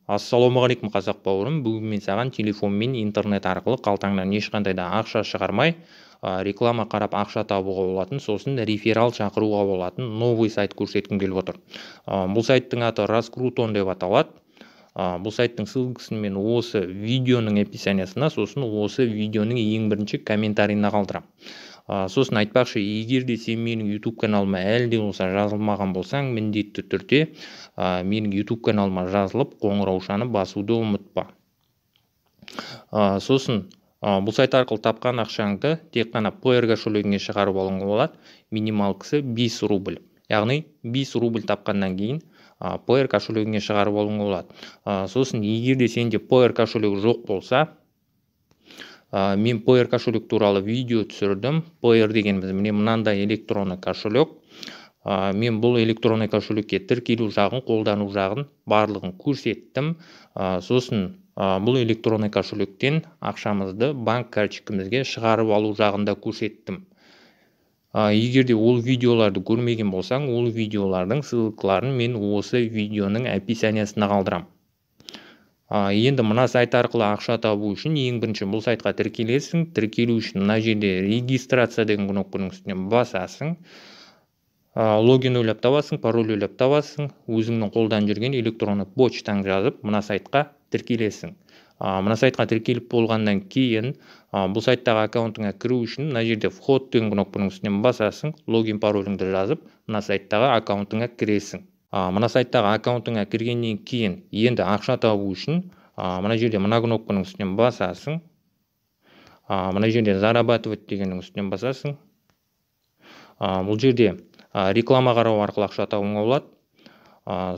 Ассалаумағалейкум қазақ бауырым. Бүгін мен саған телефон мен интернет арқылы қалтаңнан ешқандай да ақша шығармай, реклама қарап ақша табуға болатын, сосын реферал шақыруға болатын новый сайт көрсеткім келіп отыр. Бұл сайттың аты Раскрутон деп аталады. Бұл сайттың ссылкасын мен осы видеоның описаниясына, сосын осы видеоның ең бірінші комментарийына қалдырамын. Сосын айтпақшы, егер де сен менің YouTube каналыма әлі де болса жазылмаған болсаң, міндетті түрде менің YouTube каналыма жазылып, қоңыраушаны басуды ұмытпа. Сосын бұл сайт арқылы тапқан ақшаңды тек қана Payer кошелегіңе шығарып алуға болады. Минималкасы 5 рубль. Яғни 5 рубль тапқаннан кейін Payer кошелегіңе шығарып алуға болады. Сосын егер де сенде Payer кошелегі жоқ болса, мен Payer кошелек туралы видео түсірдім. Payer дегеніміз міне мынандай электронный кошелек. Мен бұл электронный кошелекке тіркелу жағын, қолдану жағын барлығын көрсеттім. Сосын бұл электронный кошелектен ақшамызды банк карточкамызге шығарып алу жағында көрсеттім. Егер де ол видеоларды көрмеген болсаң, ол видеолардың ссылкаларын мен осы видеоның описаниясына қалдырамын. Енді мына сайт арқылы ақша табу үшін ең бірінші бұл сайтқа тіркелесің. Тіркелу үшін мына жерде регистрация деген кнопканың үстінен басасың. Логин ойлап табасың, пароль ойлап табасың, өзіңнің қолдан жүрген электронды почтаң жазып, мына сайтқа тіркелесің. Мына сайтқа тіркеліп болғаннан кейін, бұл сайттағы аккаунтыңа кіру үшін мына жерде вход деген кнопканың үстінен басасың, логин пароліңді жазып, мына сайттағы аккаунтыңа кіресің. Мына сайттағы аккаунтыңа кіргеннен кейін, енді ақша табу үшін, мына жерде мына кнопканың үстінен басасың. Мына жерде зарабатывать дегеннің үстінен басасың. Бұл жерде реклама қарау арқылы ақша табуға болады.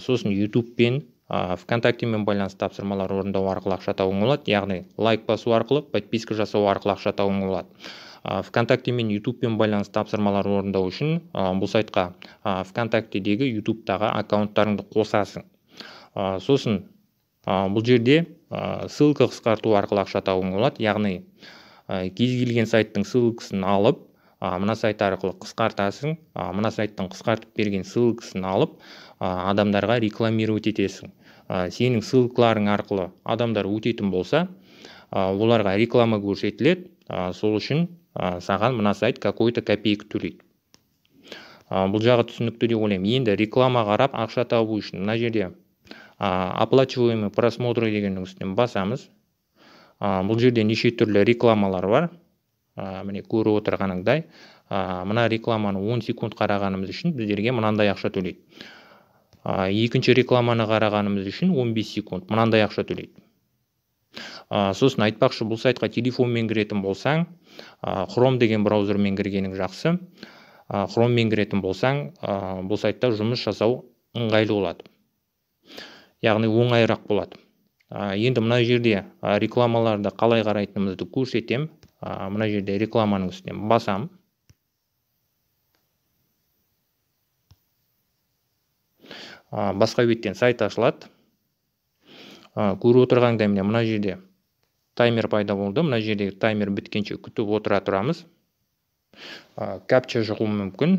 Сосын YouTube пен ВКонтакте мен байланысты тапсырмалар орындау арқылы ақша табуға болады. Яғни лайк басу арқылы, подписка жасау арқылы ақша табуға болады. ВКонтакте мен YouTube пен байланысты тапсырмалар орындау үшін бұл сайтқа ВКонтактедегі YouTube-тағы аккаунттарыңды қосасың. Сосын бұл жерде ссылка қысқарту арқылы ақша табуға болады. Яғни кез келген сайттың ссылкасын алып, мына сайт арқылы қысқартасың, мына сайттың қысқартып берген ссылкасын алып, адамдарға рекламировать етесің. Сенің ссылкаларың арқылы адамдар өтетін болса, оларға реклама көрсетіледі, сол үшін саған мына сайт какой-то копейка төлейді. Бұл жағы түсінікті деп ойлаймын. Енді реклама қарап ақша табу үшін мына жерде оплачиваемый просмотры дегеннің үстінен басамыз. Бұл жерде неше түрлі рекламалар бар. Міне көріп отырғаныңдай, мына рекламаны 10 секунд қарағанымыз үшін біздерге мынандай ақша төлейді. Екінші рекламаны қарағанымыз үшін 15 секунд мынандай ақша төлейді. Сосын айтпақшы, бұл сайтқа телефонмен кіретін болсаң, Chrome деген браузермен кіргенің жақсы. Chromeмен кіретін болсаң, бұл сайтта жұмыс жасау ыңғайлы болады. Яғни оңайырақ болады. Енді мына жерде рекламаларды қалай қарайтынымызды көрсетем. Мына жерде рекламаның үстінен басам. Басқа беттен сайт ашылады. Көріп отырғандай мына жерде таймер пайда болды. Мына жерде таймер біткенше күтіп отыра тұрамыз. Капча шығуы мүмкін.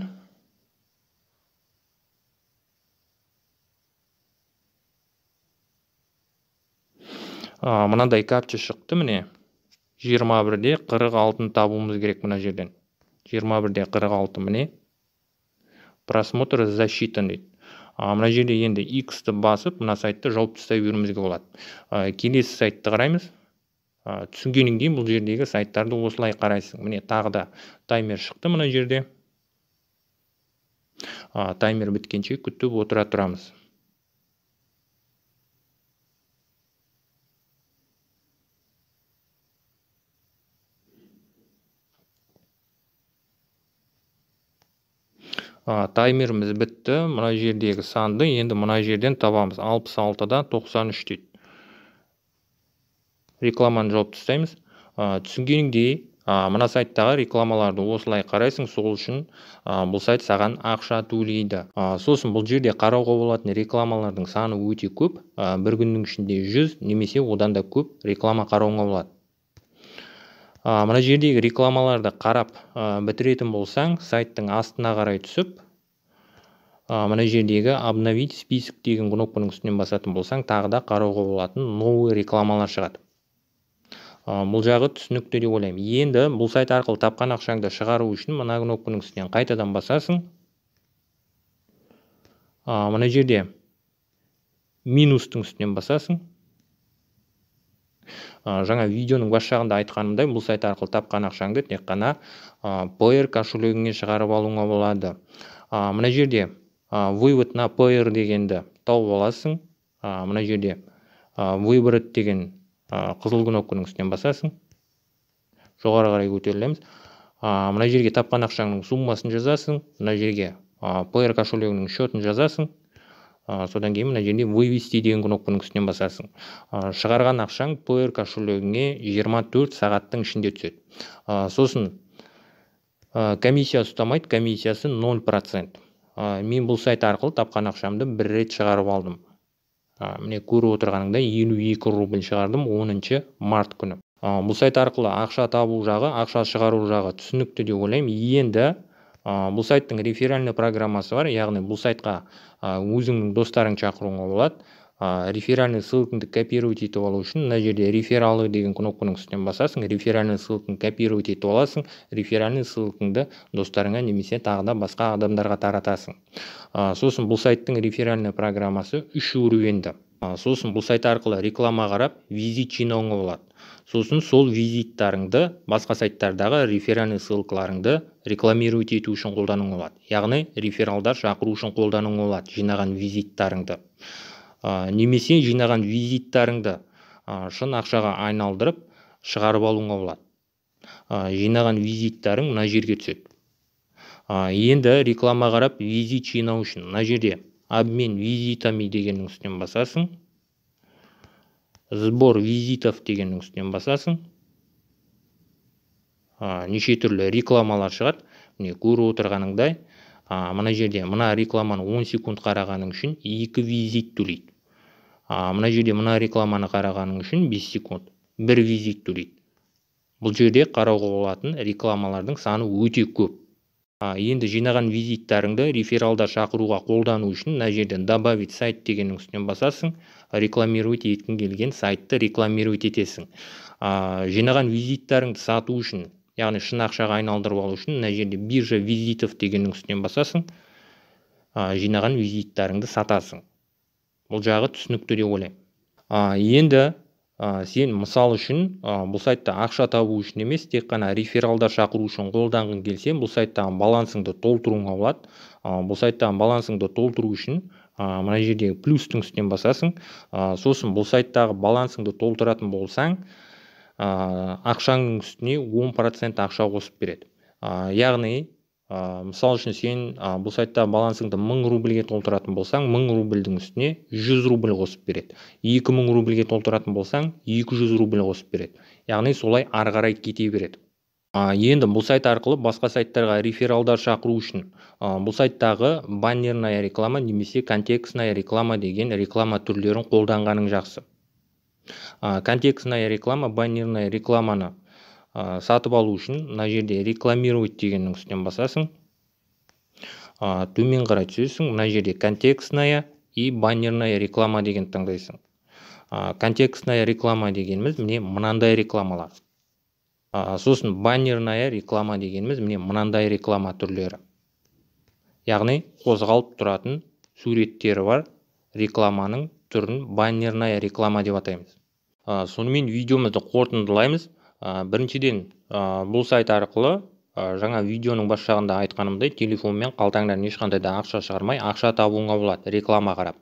Мынандай капча шықты, міне 21-де 46-ны табуымыз керек мына жерден. 21-де 46, міне просмотр засчитан дейді. Мына жерде енді X-ті басып, мына сайтты жауып тастай беруімізге болады. Келесі сайтты қараймыз. Түсінгеннен кейін бұл жердегі сайттарды осылай қарайсың. Міне тағы да таймер шықты мына жерде. Таймер біткенше күтіп отыра тұрамыз. Таймеріміз бітті. Мына жердегі санды енді мына жерден табамыз. 66-да 93 дейді. Рекламаны жауып тастаймыз. Түсінгеніңдей, мына сайттағы рекламаларды осылай қарайсың, сол үшін бұл сайт саған ақша төлейді. Сосын бұл жерде қарауға болатын рекламалардың саны өте көп. Бір күннің ішінде 100 немесе одан да көп реклама қарауға болады. Мына жердегі рекламаларды қарап бітіретін болсаң, сайттың астына қарай түсіп, Мына жердегі обновить список деген кнопканың үстінен басатын болсаң, тағы да қарауға болатын новый рекламалар шығады. Бұл жағы түсінікті деп ойлаймын. Енді бұл сайт арқылы тапқан ақшаңды шығару үшін мына кнопканың үстінен қайтадан басасың. Мына жерде минустың үстінен басасың. Жаңа видеоның бас жағында айтқанымдай, бұл сайт арқылы тапқан ақшаңды тек қана Payeer кошелегіңе шығарып алуға болады. Мына жерде вывод на Payeer дегенді тауып аласың. Мына жерде выбрать деген қызыл кнопканың үстінен басасың. Жоғары қарай көтерілеміз. Мына жерге тапқан ақшаңның суммасын жазасың. Мына жерге Payeer кошелегінің счетін жазасың. Содан кейін мына жерде вывести деген кнопканың үстінен басасың. Шығарған ақшаң Payeer кошелегіңе 24 сағаттың ішінде түседі. Сосын комиссия ұстамайды, комиссиясы 0%. Мен бұл сайт арқылы тапқан ақшамды бір рет шығарып алдым. Міне көріп отырғаныңдай 52 рубль шығардым 10 март күні. Бұл сайт арқылы ақша табу жағы, ақша шығару жағы түсінікті деп ойлаймын. Енді бұл сайттың реферальный программасы бар, яғни бұл сайтқа өзіңнің достарың шақыруға болады. Реферальный ссылкаңды копировать етіп алу үшін мына жерде рефералы деген кнопканың үстінен басасың. Реферальный ссылкаңды копировать етіп аласың. Реферальный ссылкаңды достарыңа немесе тағы да басқа адамдарға таратасың. Сосын бұл сайттың реферальный программасы 3 уровенді. Сосын бұл сайт арқылы реклама қарап визит жинауға болады. Сосын сол визиттарыңды басқа сайттардағы реферальный ссылкаларыңды рекламировать ету үшін қолдануға болады. Яғни рефералдар шақыру үшін қолдануға болады жинаған визиттарыңды. Немесе жинаған визиттарыңды шын ақшаға айналдырып шығарып алуға болады. Жинаған визиттарың мына жерге түседі. Енді реклама қарап визит жинау үшін мына жерде обмен визитами дегеннің үстінен басасың. Сбор визитов дегеннің үстінен басасың. Неше түрлі рекламалар шығады. Міне көріп отырғаныңдай, мына жерде мына рекламаны 10 секунд қарағаның үшін 2 визит төлейді. Мына жерде мына рекламаны қарағаның үшін 5 секунд 1 визит төлейді. Бұл жерде қарауға болатын рекламалардың саны өте көп. Енді жинаған визиттарыңды рефералдар шақыруға қолдану үшін мына жерден добавить сайт дегеннің үстінен басасың. Рекламировать еткің келген сайтты рекламировать етесің. Жинаған визиттарыңды сату үшін, яғни шын ақшаға айналдырып алу үшін мына жерде биржа визитов дегеннің үстінен басасың. Жинаған визиттарыңды сатасың. Бұл жағы түсінікті деп ойлаймын. Енді сен мысал үшін бұл сайтта ақша табу үшін емес, тек қана рефералдар шақыру үшін қолданғың келсе, бұл сайттағы балансыңды толтыруға болады. Бұл сайттағы балансыңды толтыру үшін мына жердегі плюстың үстінен басасың. Сосын бұл сайттағы балансыңды толтыратын болсаң, ақшаңның үстіне 10% ақша қосып береді. Яғни, мысал үшін сен бұл сайтта балансыңды 1000 рубльге толтыратын болсаң, 1000 рубльдің үстіне 100 рубль қосып береді. 2000 рубльге толтыратын болсаң, 200 рубль қосып береді. Яғни солай ары қарай кете береді. Енді бұл сайт арқылы басқа сайттарға рефералдар шақыру үшін бұл сайттағы баннерная реклама немесе контекстная реклама деген реклама түрлерін қолданғаның жақсы. Контекстная реклама, баннерная рекламаны сатып алу үшін мына жерде рекламировать дегеннің үстінен басасың. Төмен қарай түсесің. Мына жерде контекстная и баннерная реклама деген таңдайсың. Контекстная реклама дегеніміз міне мынандай рекламалар. Сосын баннерная реклама дегеніміз міне мынандай реклама түрлері. Яғни қозғалып тұратын суреттері бар рекламаның түрін баннерная реклама деп атаймыз. Сонымен видеомызды қорытындылаймыз. Біріншіден, бұл сайт арқылы жаңа видеоның бас жағында айтқанымдай телефонмен қалтаңнан ешқандай да ақша шығармай ақша табуға болады реклама қарап.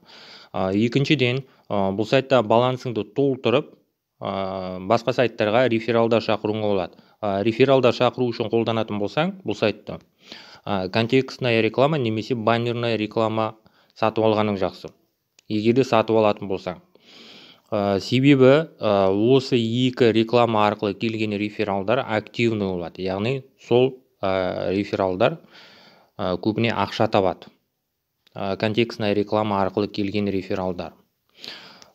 Екіншіден, бұл сайтта балансыңды толтырып басқа сайттарға рефералдар шақыруға болады. Рефералдар шақыру үшін қолданатын болсаң, бұл сайтты контекстная реклама немесе баннерная реклама сатып алғаның жақсы. Егер де сатып алатын болсаң. Себебі осы екі реклама арқылы келген рефералдар активны болады. Яғни сол рефералдар көбіне ақша табады. Контекстная реклама арқылы келген рефералдар.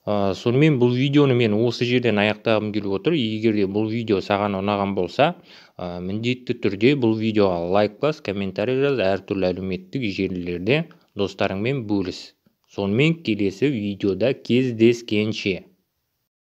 Сонымен бұл видеоны мен осы жерден аяқтағым келіп отыр. Егер де бұл видео саған ұнаған болса, міндетті түрде бұл видеоға лайк бас, комментарий жаз, әртүрлі әлеуметтік желілерде достарыңмен бөліс. Сонымен келесі видеода кездескенше.